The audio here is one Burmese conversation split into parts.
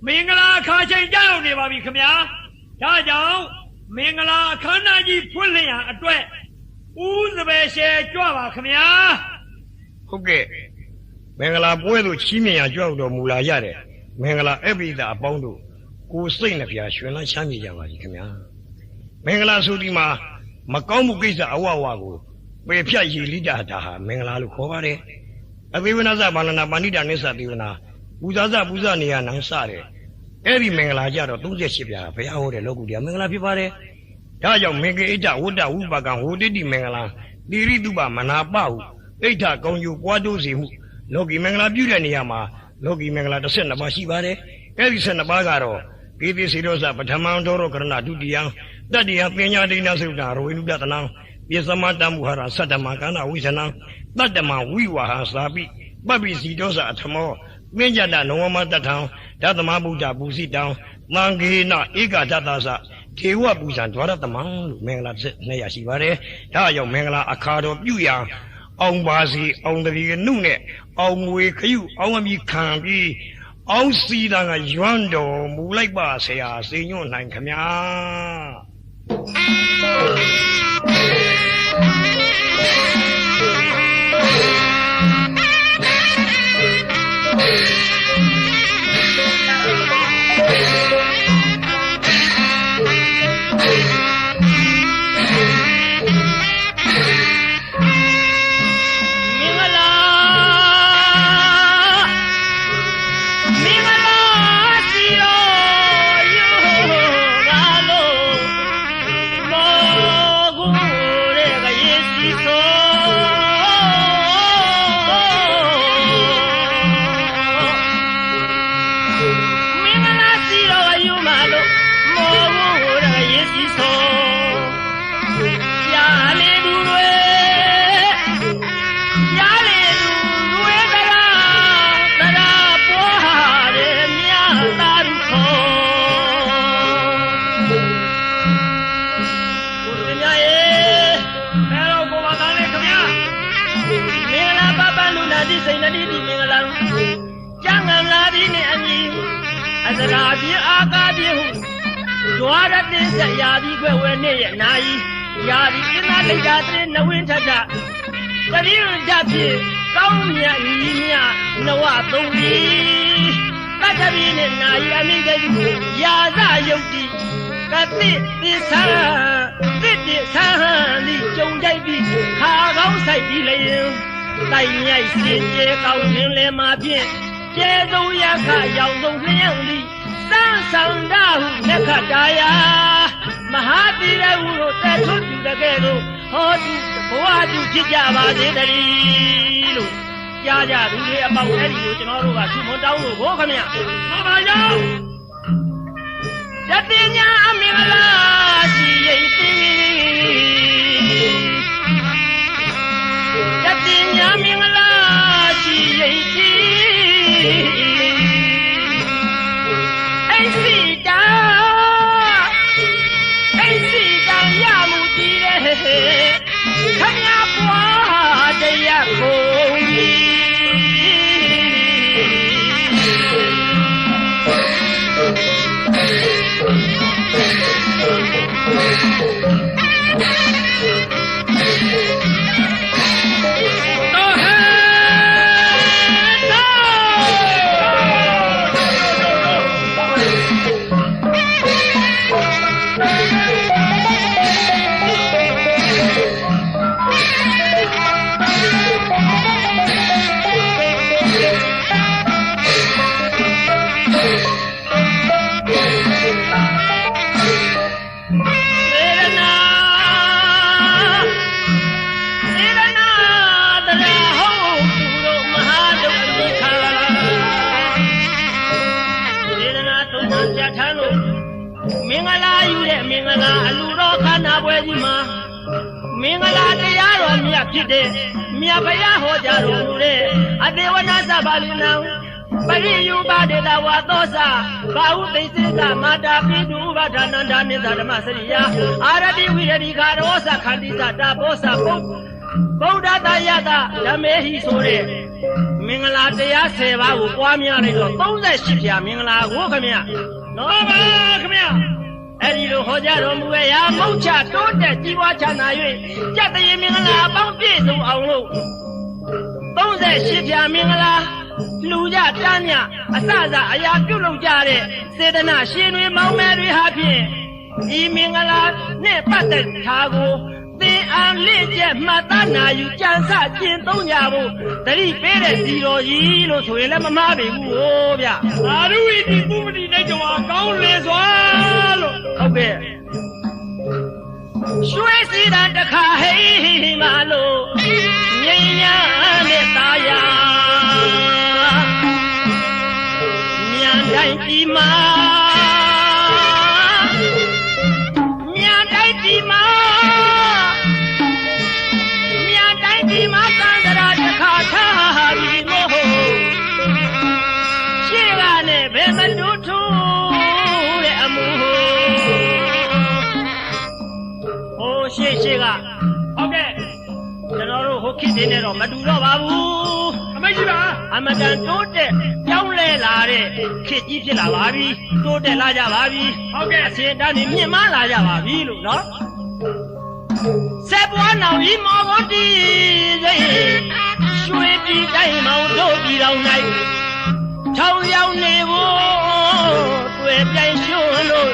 Mingala Kaja down, never be come here. Tajao, Mingala Kanaji Pulia, a duet. Who's the best Java come here? Okay. Mengala puedo chimi a jodo mulayare. Mengala evida abondo. Who sing of Yashuna Shami Java, Kamia. Mengala Sudima, Makomu Giza Awawago. We Pia Lida Daha, Mengala Lukovare. Avivanaza Banana Manida Nesa Divana. Uzaza Buzania Nansare. Every Mengala Jaro, Tuzeshipia, Payao, the local Mengala Pipare. Taja Megata, Wuda Ubagan, who did the Mengala. Diriduba Manapau. Eta Konyu Wadozi. Logi Mengala Budaniama, Logi Mengala the Sen of Bashibare, Every Sen of Bagaro, Pipi Sirosa, Patamandoro Karna, Dudiang, Dadia Pena de Nasuna, Ruindatana, Yesamata Muhara, Satamakana, Wisana, Datama, Wiwa, Sabi, Babi Sidosa at Tamo, Menjana, no Mata town, Tatamabuta, Busi down, Mangina, Ega Tatasa, Tewa Busan, Twataman, Mengala Nayashibare, Tayo Mengala Akado, Yuya. Ông bà gì ông đời cái nung nè ông mùi khíu ông mi khang đi ông xì đang ở doan đồ mù lấy bà xe à xe nhon này khám ya. Bari you bade la watosa, Bau they say that Mada Pidu Badananda Nizada Masaria, Aradi Wiri Garosa Candida Bosa Boda Dayada, Damehi Sore, င်္ဂလာတရား10ပါးကိုပွားများလိုက်တော့38ဖြာမင်္ဂလာကိုခင်ဗျနော်ပါခင်ဗျအဲ့ဒီလိုဟောကြားတော်မူရဲ့ရာမုတ်ချတိုးတက်ကြီးပွားချမ်းသာ၍ကြက်တရေမင်္ဂလာအပေါင်းပြည့်စုံအောင်လို့38ဖြာမင်္ဂလာလူကြတန်းမြအစစအရာပြုတ်လုပ်ကြတဲ့စေတနာရှင်တွေမောင်မယ်တွေဟာဖြင့်ဒီမင်္ဂလာနဲ့ပတ်သက်တာကိုသင်အားလက်ချက်မှတ်သားနာယူကြံစကျင့်သုံးကြဖို့တတိပေးတဲ့စီတော်ကြီးလို့ဆိုရင်လည်းမမှားပေဘူးဟိုဗျာသာဓုဝိတိပုပ္ပတိနဲ့ကြောကောင်းလေစွာလို့ဟုတ်ကဲ့ရွှေစီတန်တခါဟိမလို့ငြိမ်းညာနဲ့သားရမြန်တိုင်းဒီမှာမြန်တိုင်းဒီမှာမြန်တိုင်းဒီမှာသံဃာတခါထားပြီးမို့ရှေ့ကနဲ့ဘယ်မတူထူတဲ့အမှုရှေ့ကဟုတ်ကဲ့ကျွန်တော်တို့ဟိုခေတ်နေတော့မတူတော့ပါဘူးအမေကြီးပါအမတန်တိုးတက်ကြောင်းလဲလာတဲ့ခေတ်ကြီးဖြစ်လာပါပြီတိုးတက်လာကြပါပြီဟုတ်ကဲ့အစင်တန်းနေမြင့်မားလာကြပါပြီလို့နော်ဆက်ပွားနောင်ဤမော်ကိုတီးစိတ်ရွှေပြည်တိုင်းမောင်တို့ပြည်တော်၌ထောင်ရောက်နေဖို့တွေ့ပြိုင်ရွှွလို့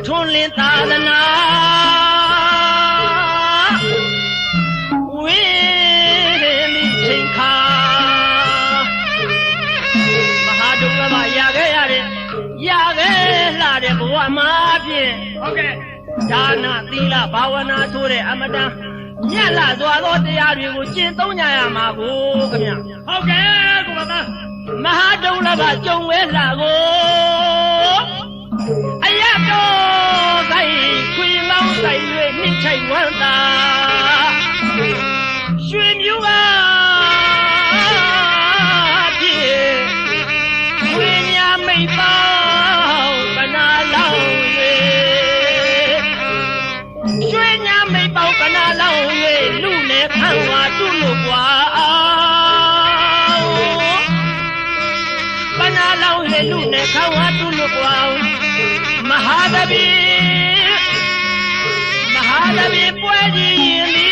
ထွန်းလင်းသာသနာရခဲ့လာတဲ့ဘဝမှာဖြင့်ဟုတ်ကဲ့ဒါနသီလဘာဝနာဆိုတဲ့အမတန်မြတ်လာစွာသောတရားတွေကိုကျင့်သုံးကြရမှာကိုခင်ဗျဟုတ်ကဲ့ကိုမသားမဟာဒုလဘကြုံဝဲလာကိုအရတော်ဆိုင်ခွေလောင်းဆိုင်၍နှိမ့်ချိုက်ဝမ်းသာရွှေမျိုးကဖြင့်ရွှေညာမိတ်ပါပေါကနာလောင်း၍လူနဲ့ဖန်ဝါတုလို့ကွာပနာလောင်း၍လူနဲ့ဖန်ဝါတုလို့ကွာမဟာသဗ္ဗေပွဲကြီးရင်